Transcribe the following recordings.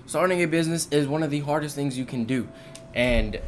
Starting a business is one of the hardest things you can do. And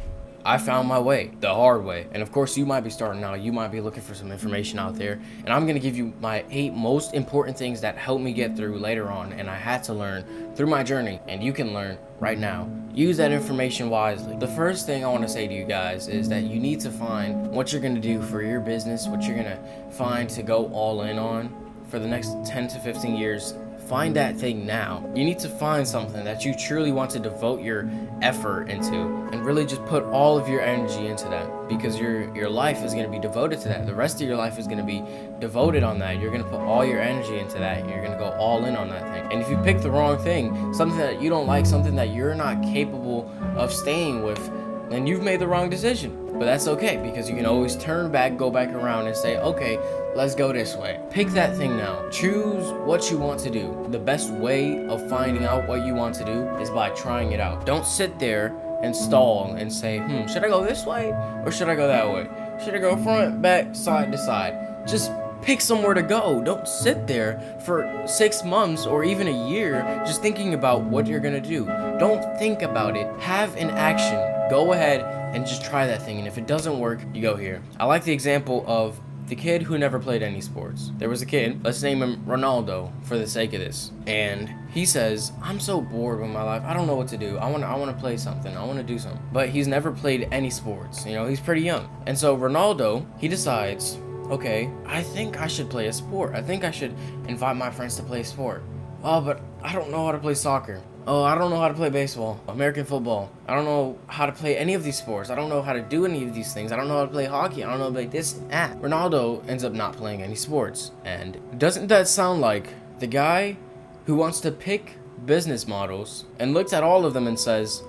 I found my way the hard way. And of course, you might be starting out. You might be looking for some information out there. And I'm going to give you my 8 most important things that helped me get through later on. And I had to learn through my journey. And you can learn right now. Use that information wisely. The first thing I want to say to you guys is that you need to find what you're going to do for your business, what you're going to find to go all in on for the next 10 to 15 years. Find that thing now. You need to find something that you truly want to devote your effort into and really just put all of your energy into that, because your life is going to be devoted to that. The rest of your life is going to be devoted on that. You're going to put all your energy into that, and you're going to go all in on that thing. And if you pick the wrong thing, something that you don't like, something that you're not capable of staying with, then you've made the wrong decision. But that's okay, because you can always turn back, go back around and say, okay, let's go this way. Pick that thing now. Choose what you want to do. The best way of finding out what you want to do is by trying it out. Don't sit there and stall and say, should I go this way or should I go that way? Should I go front, back, side to side? Just pick somewhere to go. Don't sit there for 6 months or even a year just thinking about what you're gonna do. Don't think about it. Have an action. Go ahead and just try that thing. And if it doesn't work, you go here. I like the example of the kid who never played any sports. There was a kid, let's name him Ronaldo for the sake of this. And he says, I'm so bored with my life. I don't know what to do. I want to play something. I want to do something. But he's never played any sports. He's pretty young. And so Ronaldo, he decides, okay, I think I should play a sport. I think I should invite my friends to play a sport. Oh, but I don't know how to play soccer. Oh, I don't know how to play baseball, American football. I don't know how to play any of these sports. I don't know how to do any of these things. I don't know how to play hockey. I don't know how to play this and that. Ronaldo ends up not playing any sports. And doesn't that sound like the guy who wants to pick business models and looks at all of them and says,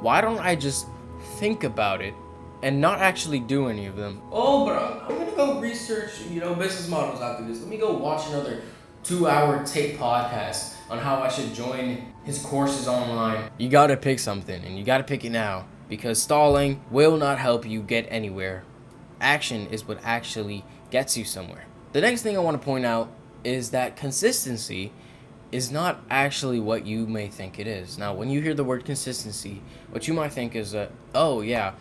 why don't I just think about it and not actually do any of them? Oh, but I'm going to go research, business models after this. Let me go watch another 2-hour tape podcast on how I should join his courses online. You gotta pick something, and you gotta pick it now, because stalling will not help you get anywhere. Action is what actually gets you somewhere. The next thing I want to point out is that consistency is not actually what you may think it is. Now, when you hear the word consistency, what you might think is that, oh yeah,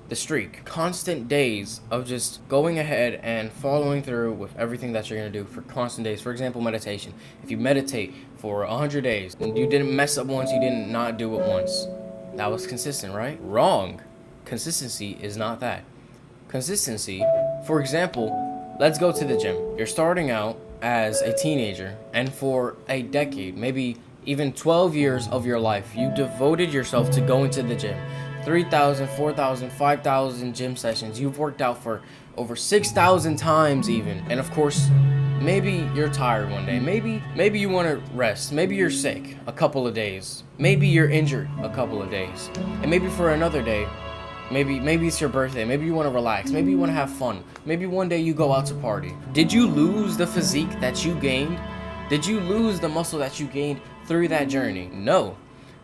the streak. Constant days of just going ahead and following through with everything that you're going to do for constant days. For example, meditation. If you meditate for 100 days and you didn't mess up once, you didn't not do it once, that was consistent, right? Wrong. Consistency is not that. Consistency, for example, let's go to the gym. You're starting out as a teenager, and for a decade, maybe even 12 years of your life, you devoted yourself to going to the gym. 3,000, 4,000, 5,000 gym sessions. You've worked out for over 6,000 times even. And of course, maybe you're tired one day. Maybe you want to rest. Maybe you're sick a couple of days. Maybe you're injured a couple of days. And maybe for another day, maybe it's your birthday. Maybe you want to relax. Maybe you want to have fun. Maybe one day you go out to party. Did you lose the physique that you gained? Did you lose the muscle that you gained through that journey? No.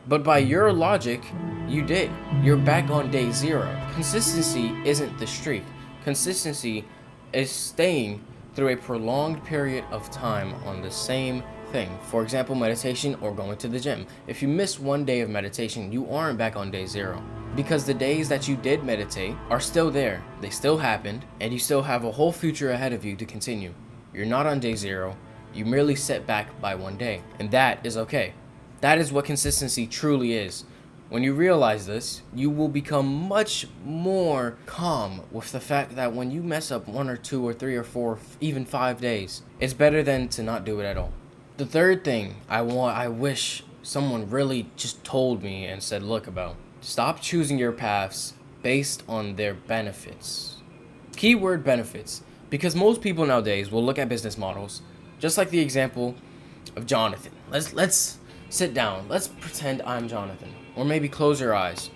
But by your logic, you did. You're back on day 0. Consistency isn't the streak. Consistency is staying through a prolonged period of time on the same thing. For example, meditation or going to the gym. If you miss one day of meditation, you aren't back on day 0. Because the days that you did meditate are still there. They still happened, and you still have a whole future ahead of you to continue. You're not on day 0. You merely set back by one day. And that is okay. That is what consistency truly is. When you realize this, you will become much more calm with the fact that when you mess up 1 or 2 or 3 or 4, even 5 days, it's better than to not do it at all. The third thing I wish someone really just told me and said, look about. Stop choosing your paths based on their benefits. Keyword benefits. Because most people nowadays will look at business models, just like the example of Jonathan. Let's sit down. Let's pretend I'm Jonathan. Or maybe close your eyes.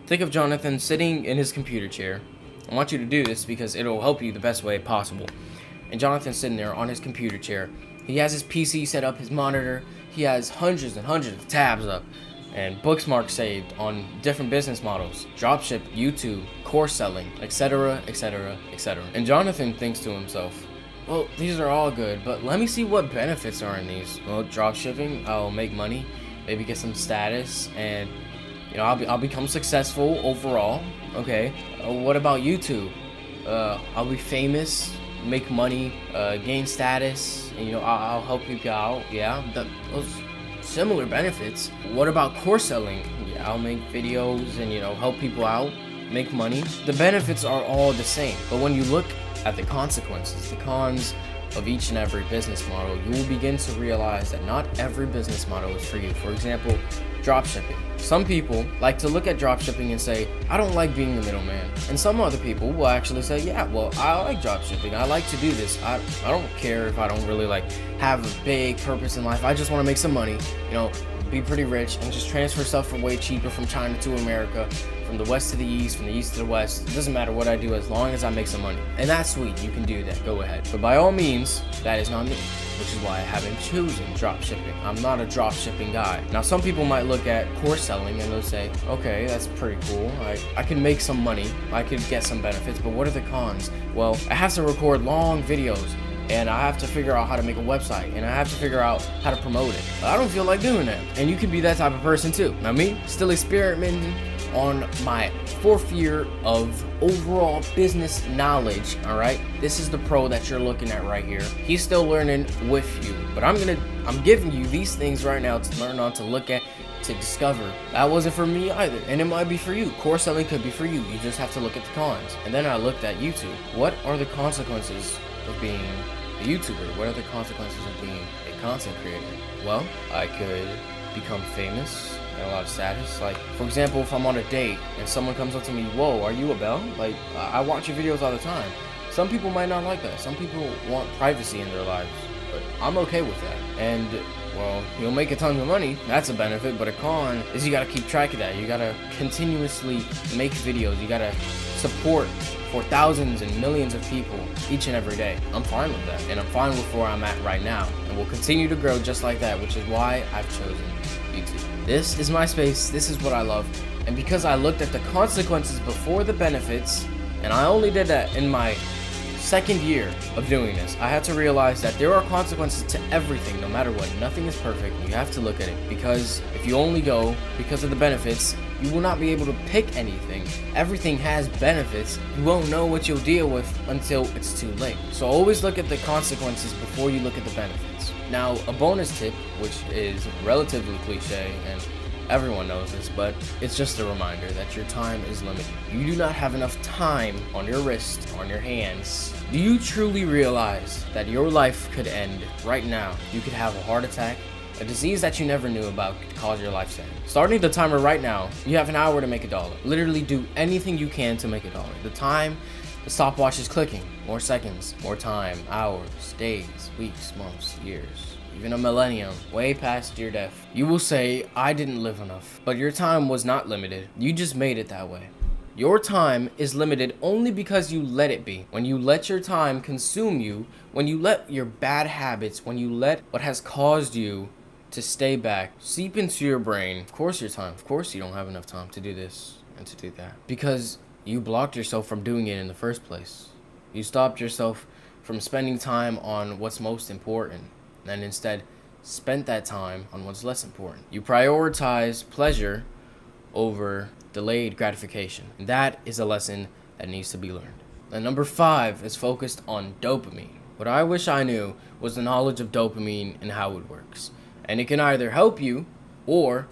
Think of Jonathan sitting in his computer chair. I want you to do this because it'll help you the best way possible. And Jonathan's sitting there on his computer chair. He has his PC set up, his monitor. He has hundreds and hundreds of tabs up and bookmarks saved on different business models, dropship, YouTube, course selling, etc., etc., etc. And Jonathan thinks to himself, well, these are all good, but let me see what benefits are in these. Well, dropshipping, I'll make money. maybe get some status, and I'll become successful overall. Okay. What about YouTube? I'll be famous, make money, gain status, and I'll help people out. Yeah, those similar benefits. What about course selling? Yeah, I'll make videos and help people out, make money. The benefits are all the same, but when you look at the consequences, the cons of each and every business model, you will begin to realize that not every business model is for you. For example, dropshipping. Some people like to look at dropshipping and say, I don't like being the middleman. And some other people will actually say, yeah, well, I like dropshipping. I like to do this. I don't care if I don't really have a big purpose in life. I just want to make some money, be pretty rich and just transfer stuff for way cheaper from China to America, from the west to the east, from the east to the west. It doesn't matter what I do as long as I make some money. And that's sweet. You can do that. Go ahead. But by all means, that is not me, which is why I haven't chosen dropshipping. I'm not a dropshipping guy. Now, some people might look at course selling and they'll say, okay, that's pretty cool. I can make some money. I could get some benefits, but what are the cons? Well, I have to record long videos, and I have to figure out how to make a website, and I have to figure out how to promote it. But I don't feel like doing that. And you can be that type of person too. Now me, still experimenting on my 4th year of overall business knowledge, all right? This is the pro that you're looking at right here. He's still learning with you, but I'm giving you these things right now to learn on, to look at, to discover. That wasn't for me either, and it might be for you. Course selling could be for you. You just have to look at the cons. And then I looked at YouTube. What are the consequences of being a YouTuber? What are the consequences of being a content creator? Well, I could become famous, get a lot of status. Like, for example, if I'm on a date and someone comes up to me, whoa, are you Abel? Like, I watch your videos all the time. Some people might not like that. Some people want privacy in their lives, but I'm okay with that. And, well, you'll make a ton of money. That's a benefit, but a con is you gotta keep track of that. You gotta continuously make videos. You gotta support for thousands and millions of people each and every day. I'm fine with that, and I'm fine with where I'm at right now, and we'll continue to grow just like that, which is why I've chosen YouTube. This is my space. This is what I love, and because I looked at the consequences before the benefits, and I only did that in my 2nd year of doing this, I had to realize that there are consequences to everything, no matter what. Nothing is perfect. You have to look at it, because if you only go because of the benefits, you will not be able to pick anything. Everything has benefits. You won't know what you'll deal with until it's too late. So always look at the consequences before you look at the benefits. Now, a bonus tip, which is relatively cliche and everyone knows this, but it's just a reminder that your time is limited. You do not have enough time on your wrist, on your hands. Do you truly realize that your life could end right now? You could have a heart attack. A disease that you never knew about could cause your life to end. Starting the timer right now, you have an hour to make $1. Literally do anything you can to make $1. The stopwatch is clicking. More seconds, more time, hours, days, weeks, months, years, even a millennium, way past your death. You will say, I didn't live enough. But your time was not limited. You just made it that way. Your time is limited only because you let it be. When you let your time consume you, when you let your bad habits, when you let what has caused you to stay back seep into your brain, of course you don't have enough time to do this and to do that, because you blocked yourself from doing it in the first place. You stopped yourself from spending time on what's most important, and instead spent that time on what's less important. You prioritize pleasure over delayed gratification. And that is a lesson that needs to be learned. And number 5 is focused on dopamine. What I wish I knew was the knowledge of dopamine and how it works. And it can either help you or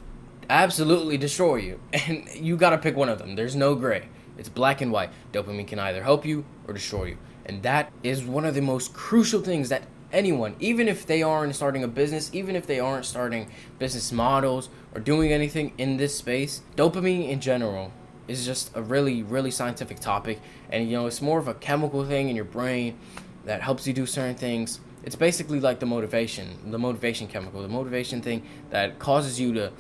absolutely destroy you. And you gotta pick one of them. There's no gray. It's black and white. Dopamine can either help you or destroy you. And that is one of the most crucial things that anyone, even if they aren't starting a business, even if they aren't starting business models or doing anything in this space, dopamine in general is just a really, really scientific topic. And it's more of a chemical thing in your brain that helps you do certain things. It's basically like the motivation chemical, the motivation thing that causes you to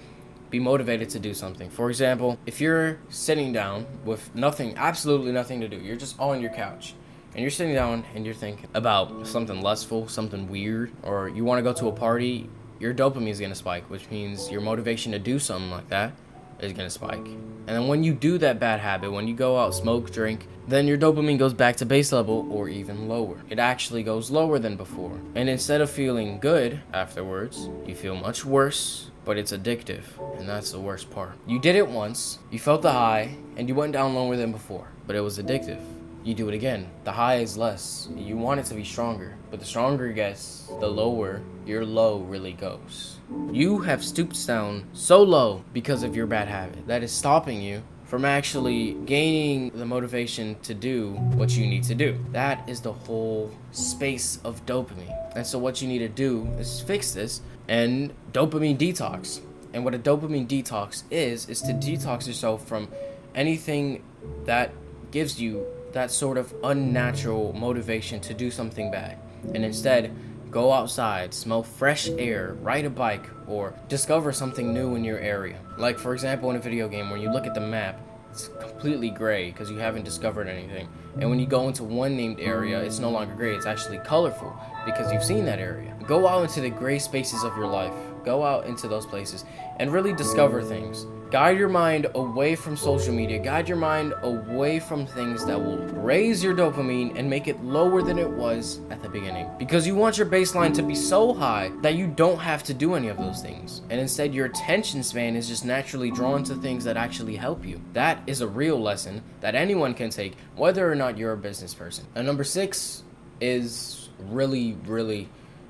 be motivated to do something. For example, if you're sitting down with nothing, absolutely nothing to do, you're just on your couch, and you're sitting down and you're thinking about something lustful, something weird, or you want to go to a party, your dopamine is going to spike, which means your motivation to do something like that is going to spike. And then when you do that bad habit, when you go out, smoke, drink, then your dopamine goes back to base level or even lower. It actually goes lower than before. And instead of feeling good afterwards, you feel much worse. but it's addictive, and that's the worst part. You did it once, you felt the high, and you went down lower than before, but it was addictive. You do it again. The high is less. You want it to be stronger, but the stronger it gets, the lower your low really goes. You have stooped down so low because of your bad habit that is stopping you from actually gaining the motivation to do what you need to do. That is the whole space of dopamine. And so what you need to do is fix this and dopamine detox. And what a dopamine detox is to detox yourself from anything that gives you that sort of unnatural motivation to do something bad, and instead go outside, smell fresh air, ride a bike, or discover something new in your area. Like, for example, in a video game, when you look at the map, it's completely gray because you haven't discovered anything. And when you go into one named area, it's no longer gray, it's actually colorful because you've seen that area. Go out into the gray spaces of your life. Go out into those places and really discover things. Guide your mind away from social media. Guide your mind away from things that will raise your dopamine and make it lower than it was at the beginning. Because you want your baseline to be so high that you don't have to do any of those things. And instead, your attention span is just naturally drawn to things that actually help you. That is a real lesson that anyone can take, whether or not you're a business person. And number 6 is really, really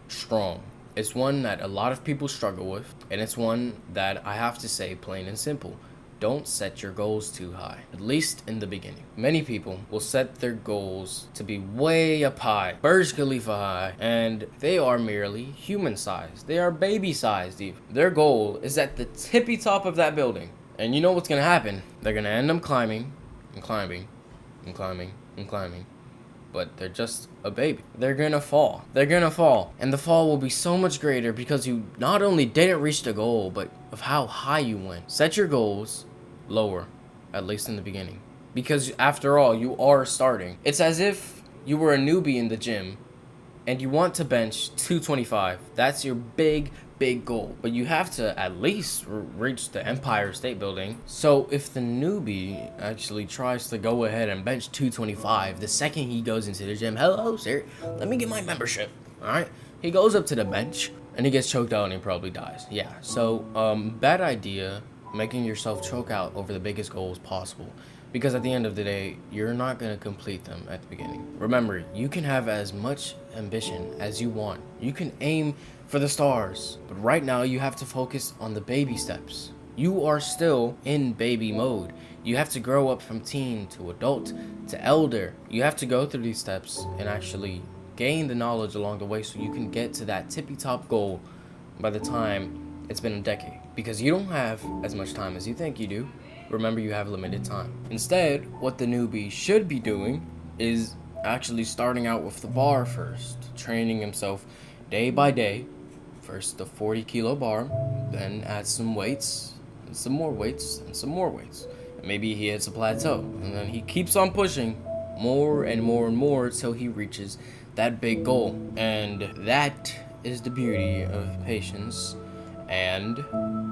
strong. It's one that a lot of people struggle with, and it's one that I have to say plain and simple. Don't set your goals too high, at least in the beginning. Many people will set their goals to be way up high, Burj Khalifa high, and they are merely human sized. They are baby sized even. Their goal is at the tippy top of that building. And you know what's gonna happen? They're gonna end up climbing and climbing and climbing and climbing. But they're just a baby. They're gonna fall. They're gonna fall. And the fall will be so much greater because you not only didn't reach the goal, but of how high you went. Set your goals lower, at least in the beginning. Because after all, you are starting. It's as if you were a newbie in the gym and you want to bench 225. That's your big goal, but you have to at least reach the Empire State Building. So if the newbie actually tries to go ahead and bench 225 the second he goes into the gym, hello sir, let me get my membership. All right, he goes up to the bench and he gets choked out and he probably dies. Yeah, so bad idea making yourself choke out over the biggest goals possible, because at the end of the day, you're not going to complete them at the beginning. Remember, you can have as much ambition as you want. You can aim for the stars, but right now you have to focus on the baby steps. You are still in baby mode. You have to grow up from teen to adult to elder. You have to go through these steps and actually gain the knowledge along the way so you can get to that tippy top goal by the time it's been a decade. Because you don't have as much time as you think you do. Remember, you have limited time. Instead, what the newbie should be doing is actually starting out with the bar first, training himself day by day. First the 40-kilo bar, then add some weights, and some more weights, and some more weights. And maybe he hits a plateau, and then he keeps on pushing more and more and more until he reaches that big goal. And that is the beauty of patience and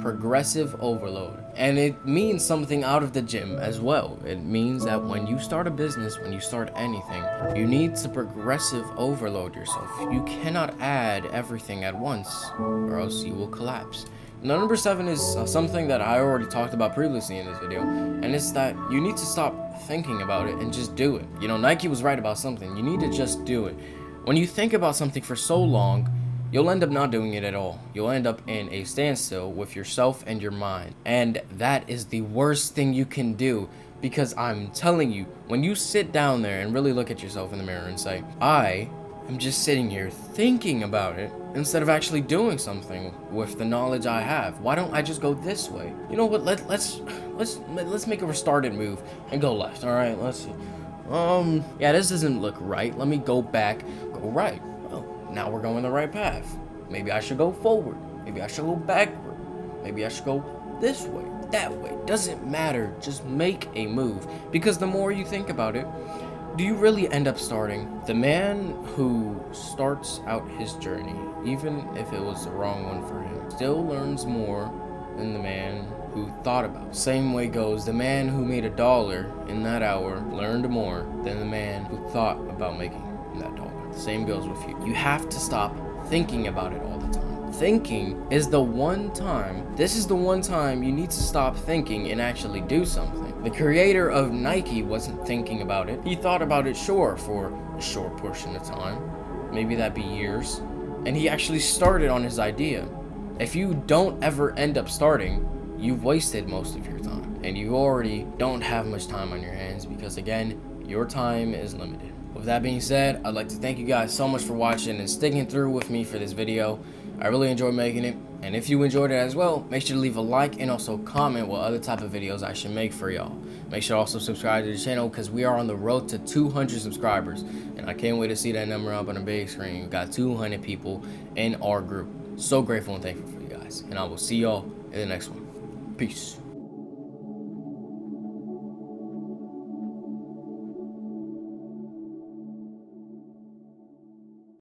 progressive overload. And it means something out of the gym as well. It means that when you start a business, when you start anything, you need to progressive overload yourself. You cannot add everything at once or else you will collapse. Now, number 7 is something that I already talked about previously in this video, and it's that you need to stop thinking about it and just do it. You know, Nike was right about something. You need to just do it. When you think about something for so long, you'll end up not doing it at all. You'll end up in a standstill with yourself and your mind. And that is the worst thing you can do, because I'm telling you, when you sit down there and really look at yourself in the mirror and say, I am just sitting here thinking about it instead of actually doing something with the knowledge I have. Why don't I just go this way? You know what? Let's make a restarted move and go left. All right, let's see. Yeah, this doesn't look right. Let me go back, go right. Now we're going the right path. Maybe I should go forward. Maybe I should go backward. Maybe I should go this way, that way. Doesn't matter. Just make a move. Because the more you think about it, do you really end up starting? The man who starts out his journey, even if it was the wrong one for him, still learns more than the man who thought about it. Same way goes, the man who made $1 in that hour learned more than the man who thought about making that $1. Same goes with you. You have to stop thinking about it all the time. thinking is the one time, this is the one time you need to stop thinking and actually do something. The creator of Nike wasn't thinking about it. He thought about it, sure, for a short portion of time. Maybe that'd be years. And he actually started on his idea. If you don't ever end up starting, you've wasted most of your time. And you already don't have much time on your hands because, again, your time is limited. With that being said, I'd like to thank you guys so much for watching and sticking through with me for this video. I really enjoyed making it. And if you enjoyed it as well, make sure to leave a like and also comment what other type of videos I should make for y'all. Make sure to also subscribe to the channel because we are on the road to 200 subscribers. And I can't wait to see that number up on the big screen. We've got 200 people in our group. So grateful and thankful for you guys. And I will see y'all in the next one. Peace.